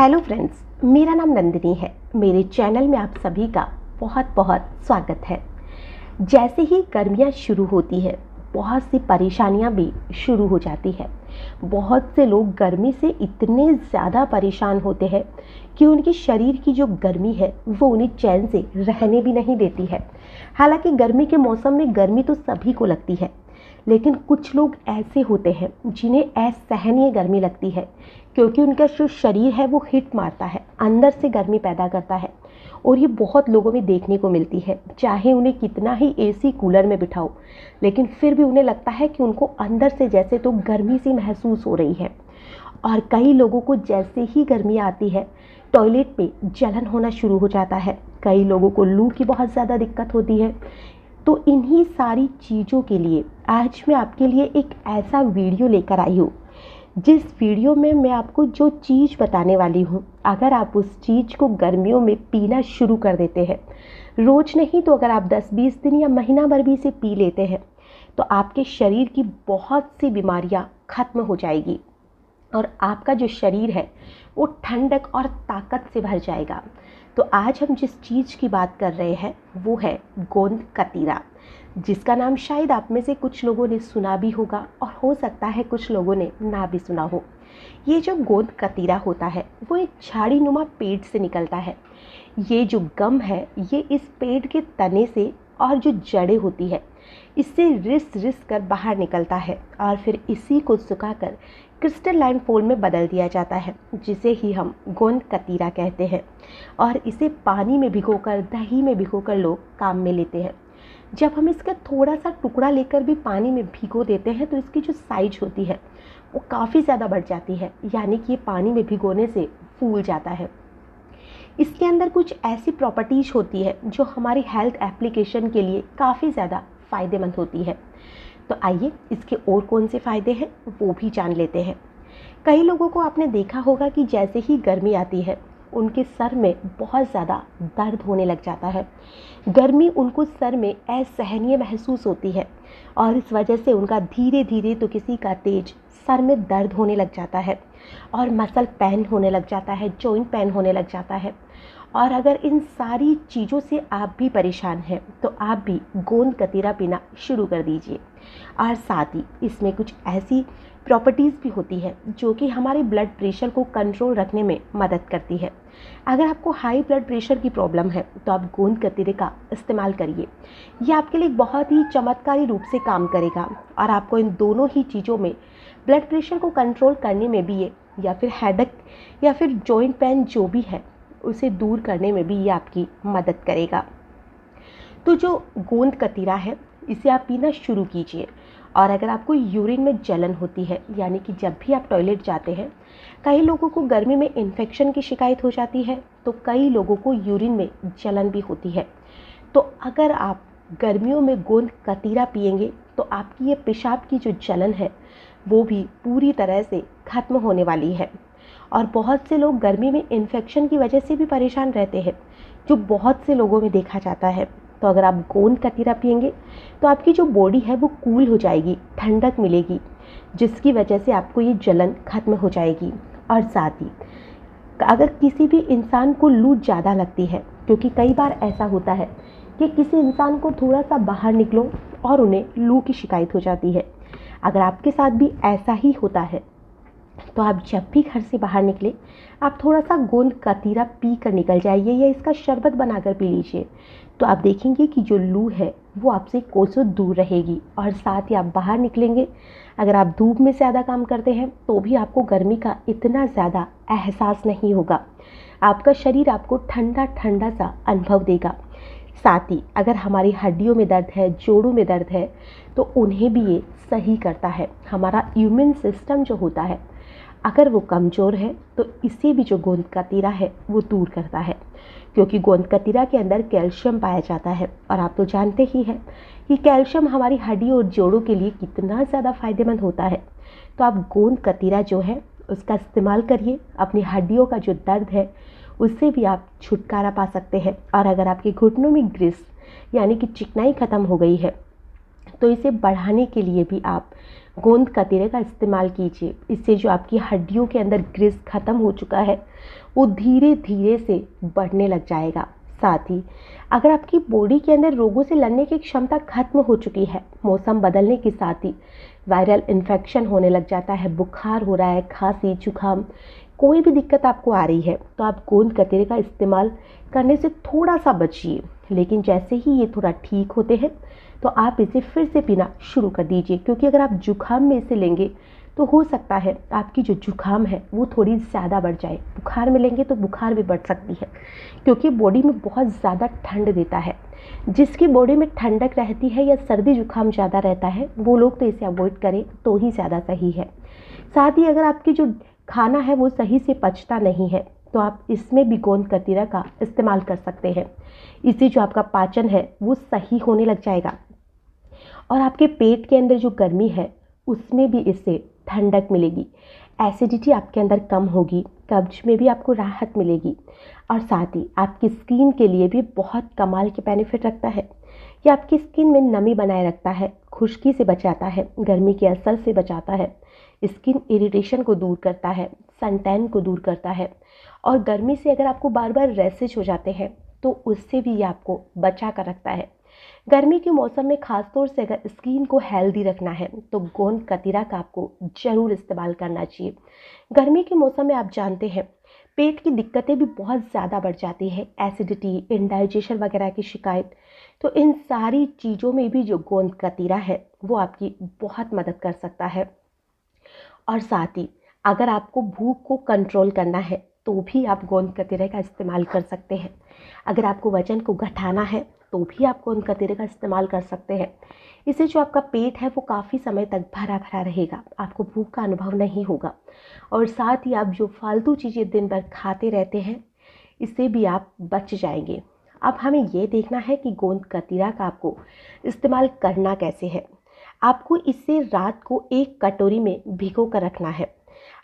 Hello friends, मेरा नाम नंदिनी है। मेरे चैनल में आप सभी का बहुत बहुत स्वागत है। जैसे ही गर्मियाँ शुरू होती है, बहुत सी परेशानियाँ भी शुरू हो जाती है। बहुत से लोग गर्मी से इतने ज़्यादा परेशान होते हैं कि उनके शरीर की जो गर्मी है वो उन्हें चैन से रहने भी नहीं देती है। हालांकि गर्मी के मौसम में गर्मी तो सभी को लगती है, लेकिन कुछ लोग ऐसे होते हैं जिन्हें असहनीय गर्मी लगती है, क्योंकि उनका जो शरीर है वो हीट मारता है, अंदर से गर्मी पैदा करता है। और ये बहुत लोगों में देखने को मिलती है। चाहे उन्हें कितना ही एसी कूलर में बिठाओ, लेकिन फिर भी उन्हें लगता है कि उनको अंदर से जैसे तो गर्मी सी महसूस हो रही है। और कई लोगों को जैसे ही गर्मी आती है, टॉयलेट में जलन होना शुरू हो जाता है। कई लोगों को लू की बहुत ज़्यादा दिक्कत होती है। तो इन्हीं सारी चीज़ों के लिए आज मैं आपके लिए एक ऐसा वीडियो लेकर आई हूँ, जिस वीडियो में मैं आपको जो चीज़ बताने वाली हूँ, अगर आप उस चीज़ को गर्मियों में पीना शुरू कर देते हैं, रोज़ नहीं तो अगर आप 10-20 दिन या महीना भर भी इसे पी लेते हैं, तो आपके शरीर की बहुत सी बीमारियाँ खत्म हो जाएगी और आपका जो शरीर है वो ठंडक और ताकत से भर जाएगा। तो आज हम जिस चीज़ की बात कर रहे हैं वो है गोंद कतीरा, जिसका नाम शायद आप में से कुछ लोगों ने सुना भी होगा और हो सकता है कुछ लोगों ने ना भी सुना हो। ये जो गोंद कतीरा होता है वो एक झाड़ीनुमा पेड़ से निकलता है। ये जो गम है ये इस पेड़ के तने से और जो जड़ें होती है इससे रिस रिस कर बाहर निकलता है और फिर इसी को सुखाकर क्रिस्टलाइन फॉर्म में बदल दिया जाता है, जिसे ही हम गोंद कतीरा कहते हैं। और इसे पानी में भिगोकर, दही में भिगोकर लोग काम में लेते हैं। जब हम इसका थोड़ा सा टुकड़ा लेकर भी पानी में भिगो देते हैं तो इसकी जो साइज होती है वो काफ़ी ज़्यादा बढ़ जाती है, यानी कि ये पानी में भिगोने से फूल जाता है। इसके अंदर कुछ ऐसी प्रॉपर्टीज़ होती है जो हमारी हेल्थ एप्लीकेशन के लिए काफ़ी ज़्यादा फ़ायदेमंद होती है। तो आइए इसके और कौन से फ़ायदे हैं वो भी जान लेते हैं। कई लोगों को आपने देखा होगा कि जैसे ही गर्मी आती है उनके सर में बहुत ज़्यादा दर्द होने लग जाता है। गर्मी उनको सर में असहनीय महसूस होती है और इस वजह से उनका धीरे धीरे तो किसी का तेज सर में दर्द होने लग जाता है और मसल पेन होने लग जाता है, जॉइंट पेन होने लग जाता है। और अगर इन सारी चीज़ों से आप भी परेशान हैं तो आप भी गोंद कतीरा पीना शुरू कर दीजिए। और साथ ही इसमें कुछ ऐसी प्रॉपर्टीज़ भी होती है जो कि हमारे ब्लड प्रेशर को कंट्रोल रखने में मदद करती है। अगर आपको हाई ब्लड प्रेशर की प्रॉब्लम है तो आप गोंद कतीरे का इस्तेमाल करिए। यह आपके लिए बहुत ही चमत्कारी रूप से काम करेगा और आपको इन दोनों ही चीज़ों में, ब्लड प्रेशर को कंट्रोल करने में भी ये, या फिर हेडेक या फिर जॉइंट पेन जो भी है उसे दूर करने में भी ये आपकी मदद करेगा। तो जो गोंद कतीरा है इसे आप पीना शुरू कीजिए। और अगर आपको यूरिन में जलन होती है, यानी कि जब भी आप टॉयलेट जाते हैं, कई लोगों को गर्मी में इन्फेक्शन की शिकायत हो जाती है, तो कई लोगों को यूरिन में जलन भी होती है। तो अगर आप गर्मियों में गोंद कतीरा पिएंगे तो आपकी ये पेशाब की जो जलन है वो भी पूरी तरह से खत्म होने वाली है। और बहुत से लोग गर्मी में इन्फेक्शन की वजह से भी परेशान रहते हैं, जो बहुत से लोगों में देखा जाता है। तो अगर आप गोंद कतीरा पिएंगे तो आपकी जो बॉडी है वो कूल हो जाएगी, ठंडक मिलेगी, जिसकी वजह से आपको ये जलन खत्म हो जाएगी। और साथ ही अगर किसी भी इंसान को लू ज़्यादा लगती है, क्योंकि कई बार ऐसा होता है कि किसी इंसान को थोड़ा सा बाहर निकलो और उन्हें लू की शिकायत हो जाती है, अगर आपके साथ भी ऐसा ही होता है तो आप जब भी घर से बाहर निकले आप थोड़ा सा गोंद कतीरा पी कर निकल जाइए या इसका शरबत बनाकर पी लीजिए। तो आप देखेंगे कि जो लू है वो आपसे कोसों दूर रहेगी। और साथ ही आप बाहर निकलेंगे, अगर आप धूप में ज़्यादा काम करते हैं तो भी आपको गर्मी का इतना ज़्यादा एहसास नहीं होगा। आपका शरीर आपको ठंडा ठंडा सा अनुभव देगा। साथ ही अगर हमारी हड्डियों में दर्द है, जोड़ों में दर्द है, तो उन्हें भी ये सही करता है। हमारा इम्यून सिस्टम जो होता है अगर वो कमज़ोर है तो इसे भी जो गोंद कतीरा है वो दूर करता है, क्योंकि गोंद कतीरा के अंदर कैल्शियम पाया जाता है। और आप तो जानते ही हैं कि कैल्शियम हमारी हड्डी और जोड़ों के लिए कितना ज़्यादा फ़ायदेमंद होता है। तो आप गोंद कतीरा जो है उसका इस्तेमाल करिए। अपनी हड्डियों का जो दर्द है उससे भी आप छुटकारा पा सकते हैं। और अगर आपके घुटनों में ग्रीस यानी कि चिकनाई ख़त्म हो गई है तो इसे बढ़ाने के लिए भी आप गोंद कतीरे का इस्तेमाल कीजिए। इससे जो आपकी हड्डियों के अंदर ग्रीस ख़त्म हो चुका है वो धीरे धीरे से बढ़ने लग जाएगा। साथ ही अगर आपकी बॉडी के अंदर रोगों से लड़ने की क्षमता खत्म हो चुकी है, मौसम बदलने के साथ ही वायरल इन्फेक्शन होने लग जाता है, बुखार हो रहा है, खांसी जुकाम, कोई भी दिक्कत आपको आ रही है, तो आप गोंद कतीरे का इस्तेमाल करने से थोड़ा सा बचिए। लेकिन जैसे ही ये थोड़ा ठीक होते हैं तो आप इसे फिर से पीना शुरू कर दीजिए, क्योंकि अगर आप जुकाम में इसे लेंगे तो हो सकता है आपकी जो जुकाम है वो थोड़ी ज़्यादा बढ़ जाए। बुखार में लेंगे तो बुखार भी बढ़ सकती है, क्योंकि बॉडी में बहुत ज़्यादा ठंड देता है। जिसकी बॉडी में ठंडक रहती है या सर्दी जुकाम ज़्यादा रहता है वो लोग तो इसे अवॉइड करें तो ही ज़्यादा सही है। साथ ही अगर आपकी जो खाना है वो सही से पचता नहीं है तो आप इसमें भी गोंद कतीरा का इस्तेमाल कर सकते हैं। इससे जो आपका पाचन है वो सही होने लग जाएगा और आपके पेट के अंदर जो गर्मी है उसमें भी इससे ठंडक मिलेगी, एसिडिटी आपके अंदर कम होगी, कब्ज में भी आपको राहत मिलेगी और साथ ही आपकी स्किन के लिए भी बहुत कमाल के बेनिफिट रखता है। ये आपकी स्किन में नमी बनाए रखता है, खुश्की से बचाता है, गर्मी के असर से बचाता है, स्किन इरिटेशन को दूर करता है, सन टैन को दूर करता है और गर्मी से अगर आपको बार बार रैशेज हो जाते हैं तो उससे भी ये आपको बचा कर रखता है। गर्मी के मौसम में खासतौर से अगर स्किन को हेल्दी रखना है तो गोंद कतीरा का आपको ज़रूर इस्तेमाल करना चाहिए। गर्मी के मौसम में आप जानते हैं पेट की दिक्कतें भी बहुत ज़्यादा बढ़ जाती है, एसिडिटी, इंडाइजेशन वगैरह की शिकायत। तो इन सारी चीज़ों में भी जो गोंद कतीरा है वो आपकी बहुत मदद कर सकता है। और साथ ही अगर आपको भूख को कंट्रोल करना है तो भी आप गोंद कतीरे का इस्तेमाल कर सकते हैं। अगर आपको वज़न को घटाना है तो भी आप गोंद कतीरे का इस्तेमाल कर सकते हैं। इससे जो आपका पेट है वो काफ़ी समय तक भरा भरा रहेगा, आपको भूख का अनुभव नहीं होगा और साथ ही आप जो फालतू चीज़ें दिन भर खाते रहते हैं इससे भी आप बच जाएंगे। अब हमें ये देखना है कि गोंद कतीरा का आपको इस्तेमाल करना कैसे है। आपको इसे रात को एक कटोरी में भिगो कर रखना है।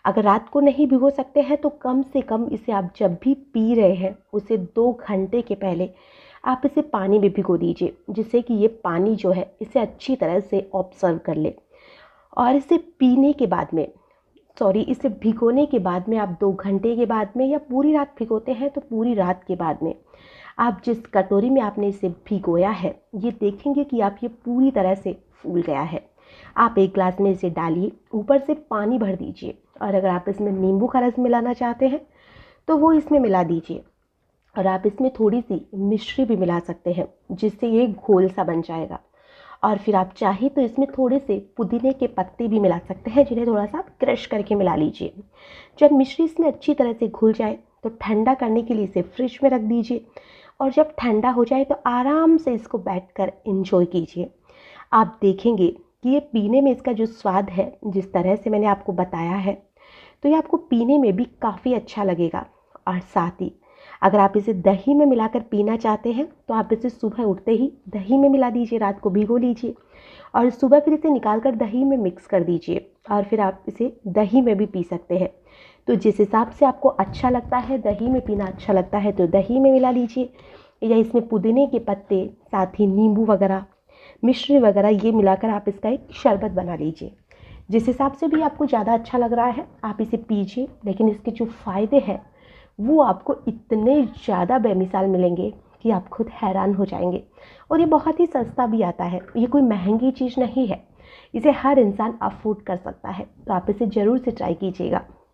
अगर रात को नहीं भिगो सकते हैं तो कम से कम इसे आप जब भी पी रहे हैं उसे 2 घंटे के पहले आप इसे पानी में भिगो दीजिए, जिससे कि ये पानी जो है इसे अच्छी तरह से ऑब्जर्व कर ले। और इसे पीने के बाद में इसे भिगोने के बाद में आप 2 घंटे के बाद में या पूरी रात भिगोते हैं तो पूरी रात के बाद में आप जिस कटोरी में आपने इसे भिगोया है ये देखेंगे कि आप ये पूरी तरह से फूल गया है। आप एक ग्लास में इसे डालिए, ऊपर से पानी भर दीजिए और अगर आप इसमें नींबू का रस मिलाना चाहते हैं तो वो इसमें मिला दीजिए और आप इसमें थोड़ी सी मिश्री भी मिला सकते हैं, जिससे ये घोल सा बन जाएगा। और फिर आप चाहे तो इसमें थोड़े से पुदीने के पत्ते भी मिला सकते हैं, जिन्हें थोड़ा सा क्रश करके मिला लीजिए। जब मिश्री इसमें अच्छी तरह से घुल जाए तो ठंडा करने के लिए इसे फ्रिज में रख दीजिए और जब ठंडा हो जाए तो आराम से इसको बैठकर एंजॉय कीजिए। आप देखेंगे कि ये पीने में इसका जो स्वाद है जिस तरह से मैंने आपको बताया है तो ये आपको पीने में भी काफ़ी अच्छा लगेगा। और साथ ही अगर आप इसे दही में मिलाकर पीना चाहते हैं तो आप इसे सुबह उठते ही दही में मिला दीजिए, रात को भिगो लीजिए और सुबह फिर इसे निकाल कर दही में मिक्स कर दीजिए और फिर आप इसे दही में भी पी सकते हैं। तो जिस हिसाब से आपको अच्छा लगता है, दही में पीना अच्छा लगता है तो दही में मिला लीजिए या इसमें पुदीने के पत्ते, साथ ही नींबू वगैरह, मिश्री वगैरह ये मिलाकर आप इसका एक शरबत बना लीजिए। जिस हिसाब से भी आपको ज़्यादा अच्छा लग रहा है आप इसे पीजिए, लेकिन इसके जो फ़ायदे हैं वो आपको इतने ज़्यादा बेमिसाल मिलेंगे कि आप खुद हैरान हो जाएंगे। और ये बहुत ही सस्ता भी आता है, ये कोई महंगी चीज़ नहीं है, इसे हर इंसान अफोर्ड कर सकता है। तो आप इसे ज़रूर से ट्राई कीजिएगा।